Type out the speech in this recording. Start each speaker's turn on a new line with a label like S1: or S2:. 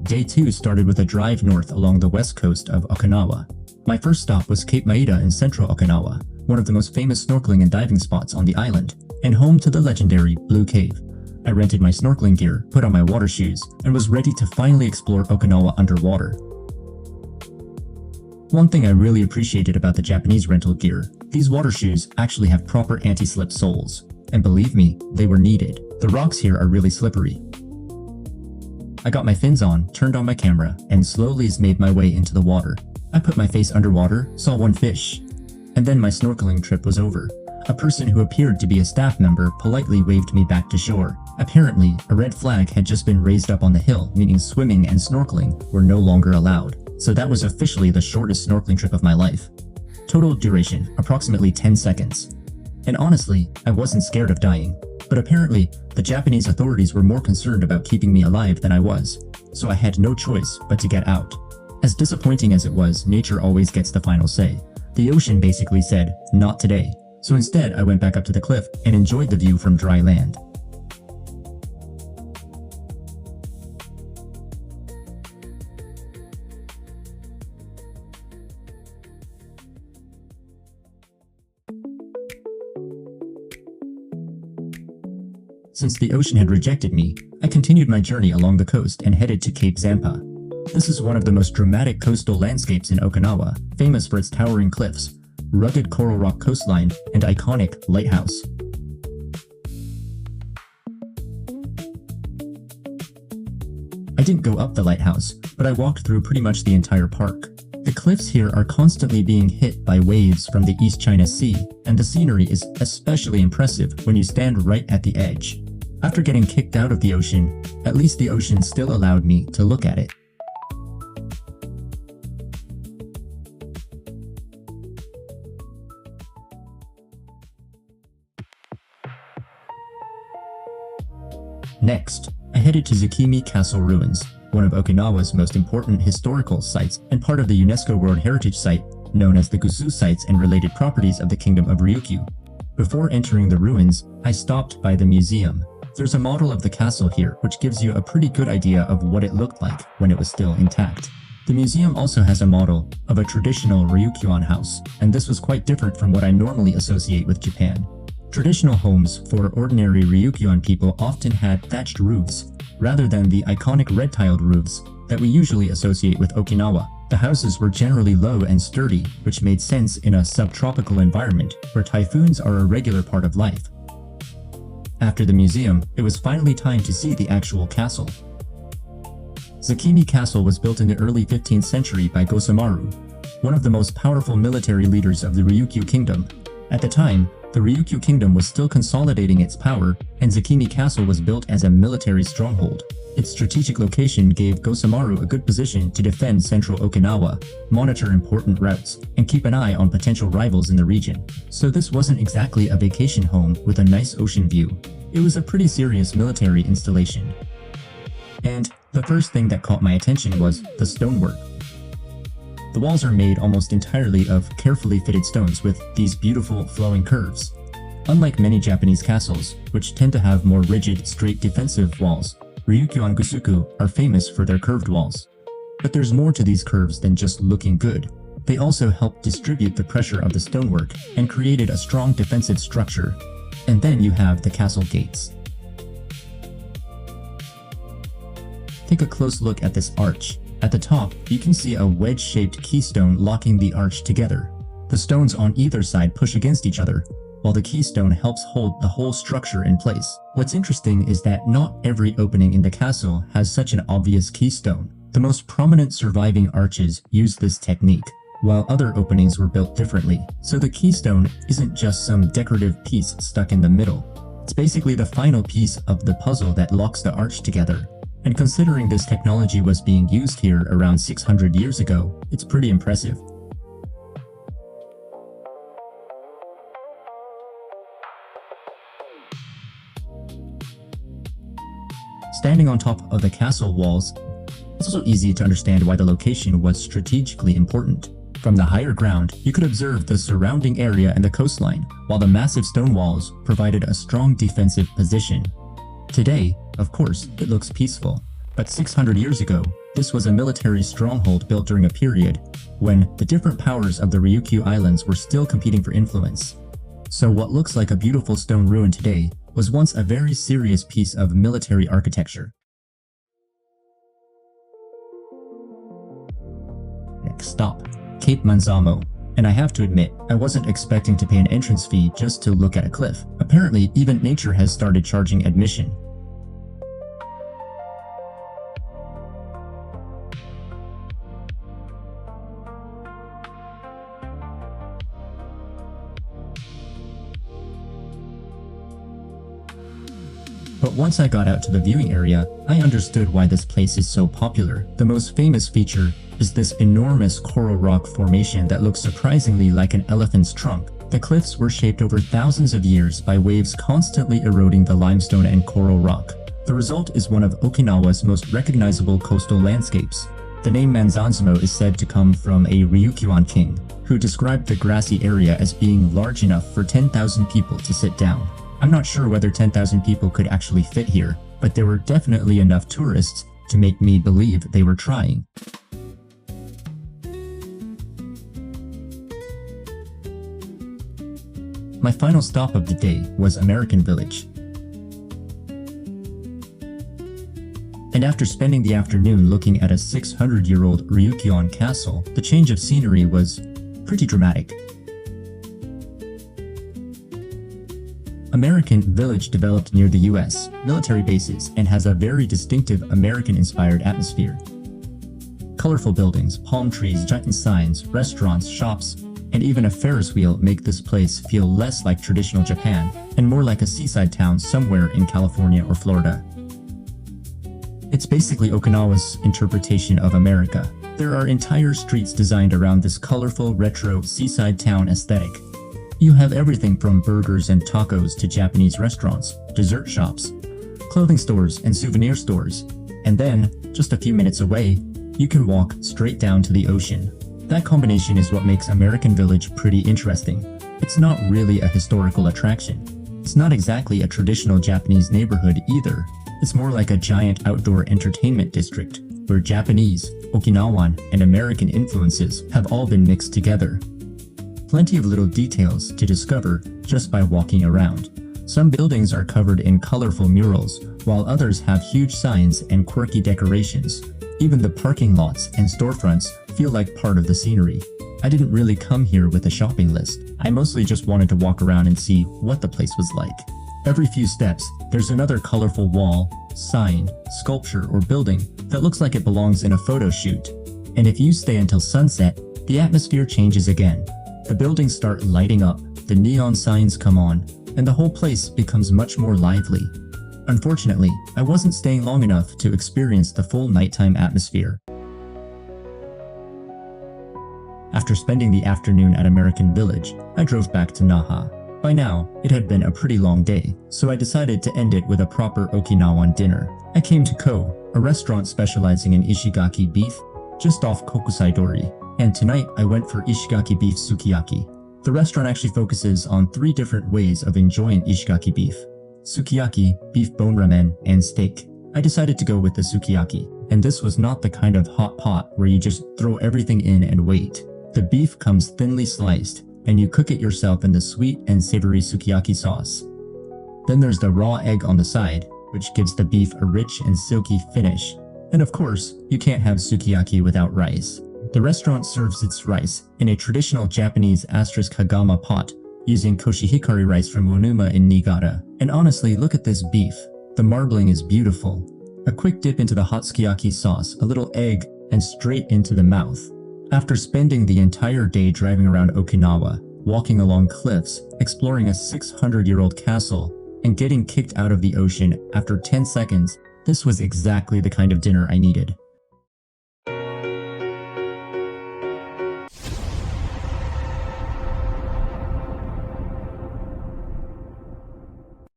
S1: Day 2 started with a drive north along the west coast of Okinawa. My first stop was Cape Maeda in central Okinawa, one of the most famous snorkeling and diving spots on the island, and home to the legendary Blue Cave. I rented my snorkeling gear, put on my water shoes, and was ready to finally explore Okinawa underwater. One thing I really appreciated about the Japanese rental gear, these water shoes actually have proper anti-slip soles. And believe me, they were needed. The rocks here are really slippery. I got my fins on, turned on my camera, and slowly made my way into the water. I put my face underwater, saw one fish, and then my snorkeling trip was over. A person who appeared to be a staff member politely waved me back to shore. Apparently, a red flag had just been raised up on the hill, meaning swimming and snorkeling were no longer allowed. So that was officially the shortest snorkeling trip of my life. Total duration, approximately 10 seconds. And honestly, I wasn't scared of dying. But apparently, the Japanese authorities were more concerned about keeping me alive than I was. So I had no choice but to get out. As disappointing as it was, nature always gets the final say. The ocean basically said, not today. So instead, I went back up to the cliff and enjoyed the view from dry land. Since the ocean had rejected me, I continued my journey along the coast and headed to Cape Zanpa. This is one of the most dramatic coastal landscapes in Okinawa, famous for its towering cliffs, rugged coral rock coastline, and iconic lighthouse. I didn't go up the lighthouse, but I walked through pretty much the entire park. The cliffs here are constantly being hit by waves from the East China Sea, and the scenery is especially impressive when you stand right at the edge. After getting kicked out of the ocean, at least the ocean still allowed me to look at it. Next, I headed to Zakimi Castle ruins, one of Okinawa's most important historical sites and part of the UNESCO World Heritage Site, known as the Gusu sites and related properties of the Kingdom of Ryukyu. Before entering the ruins, I stopped by the museum. There's a model of the castle here, which gives you a pretty good idea of what it looked like when it was still intact. The museum also has a model of a traditional Ryukyuan house, and this was quite different from what I normally associate with Japan. Traditional homes for ordinary Ryukyuan people often had thatched roofs, rather than the iconic red-tiled roofs that we usually associate with Okinawa. The houses were generally low and sturdy, which made sense in a subtropical environment where typhoons are a regular part of life. After the museum, it was finally time to see the actual castle. Zakimi Castle was built in the early 15th century by Gosamaru, one of the most powerful military leaders of the Ryukyu Kingdom. At the time, the Ryukyu Kingdom was still consolidating its power, and Zakimi Castle was built as a military stronghold. Its strategic location gave Gosamaru a good position to defend central Okinawa, monitor important routes, and keep an eye on potential rivals in the region. So this wasn't exactly a vacation home with a nice ocean view. It was a pretty serious military installation. And the first thing that caught my attention was the stonework. The walls are made almost entirely of carefully fitted stones with these beautiful flowing curves. Unlike many Japanese castles, which tend to have more rigid, straight defensive walls, Ryukyuan Gusuku are famous for their curved walls. But there's more to these curves than just looking good. They also help distribute the pressure of the stonework and created a strong defensive structure. And then you have the castle gates. Take a close look at this arch. At the top, you can see a wedge-shaped keystone locking the arch together. The stones on either side push against each other, while the keystone helps hold the whole structure in place. What's interesting is that not every opening in the castle has such an obvious keystone. The most prominent surviving arches use this technique, while other openings were built differently. So the keystone isn't just some decorative piece stuck in the middle. It's basically the final piece of the puzzle that locks the arch together. And considering this technology was being used here around 600 years ago, it's pretty impressive. Standing on top of the castle walls, it's also easy to understand why the location was strategically important. From the higher ground, you could observe the surrounding area and the coastline, while the massive stone walls provided a strong defensive position. Today, of course, it looks peaceful, but 600 years ago, This was a military stronghold built during a period when the different powers of the Ryukyu Islands were still competing for influence. So what looks like a beautiful stone ruin today was once a very serious piece of military architecture. Next stop, Cape Manzamo. And I have to admit, I wasn't expecting to pay an entrance fee just to look at a cliff. Apparently, even nature has started charging admission. But once I got out to the viewing area, I understood why this place is so popular. The most famous feature is this enormous coral rock formation that looks surprisingly like an elephant's trunk. The cliffs were shaped over thousands of years by waves constantly eroding the limestone and coral rock. The result is one of Okinawa's most recognizable coastal landscapes. The name Manzamo is said to come from a Ryukyu king, who described the grassy area as being large enough for 10,000 people to sit down. I'm not sure whether 10,000 people could actually fit here, but there were definitely enough tourists to make me believe they were trying. My final stop of the day was American Village. And after spending the afternoon looking at a 600-year-old Ryukyu Castle, the change of scenery was pretty dramatic. American Village developed near the US military bases and has a very distinctive American-inspired atmosphere. Colorful buildings, palm trees, giant signs, restaurants, shops, and even a Ferris wheel make this place feel less like traditional Japan and more like a seaside town somewhere in California or Florida. It's basically Okinawa's interpretation of America. There are entire streets designed around this colorful, retro, seaside town aesthetic. You have everything from burgers and tacos to Japanese restaurants, dessert shops, clothing stores, and souvenir stores. And then, just a few minutes away, you can walk straight down to the ocean. That combination is what makes American Village pretty interesting. It's not really a historical attraction. It's not exactly a traditional Japanese neighborhood either. It's more like a giant outdoor entertainment district, where Japanese, Okinawan, and American influences have all been mixed together. Plenty of little details to discover just by walking around. Some buildings are covered in colorful murals, while others have huge signs and quirky decorations. Even the parking lots and storefronts feel like part of the scenery. I didn't really come here with a shopping list. I mostly just wanted to walk around and see what the place was like. Every few steps, there's another colorful wall, sign, sculpture, or building that looks like it belongs in a photo shoot. And if you stay until sunset, the atmosphere changes again. The buildings start lighting up, the neon signs come on, and the whole place becomes much more lively. Unfortunately, I wasn't staying long enough to experience the full nighttime atmosphere. After spending the afternoon at American Village, I drove back to Naha. By now, it had been a pretty long day, so I decided to end it with a proper Okinawan dinner. I came to Ko, a restaurant specializing in Ishigaki Beef, just off Kokusai-dori. And tonight, I went for Ishigaki Beef Sukiyaki. The restaurant actually focuses on 3 different ways of enjoying Ishigaki beef: sukiyaki, beef bone ramen, and steak. I decided to go with the sukiyaki, and this was not the kind of hot pot where you just throw everything in and wait. The beef comes thinly sliced, and you cook it yourself in the sweet and savory sukiyaki sauce. Then there's the raw egg on the side, which gives the beef a rich and silky finish. And of course, you can't have sukiyaki without rice. The restaurant serves its rice in a traditional Japanese *Hagama pot using koshihikari rice from Wonuma in Niigata. And honestly, look at this beef. The marbling is beautiful. A quick dip into the hot sukiyaki sauce, a little egg, and straight into the mouth. After spending the entire day driving around Okinawa, walking along cliffs, exploring a 600-year-old castle, and getting kicked out of the ocean after 10 seconds, this was exactly the kind of dinner I needed.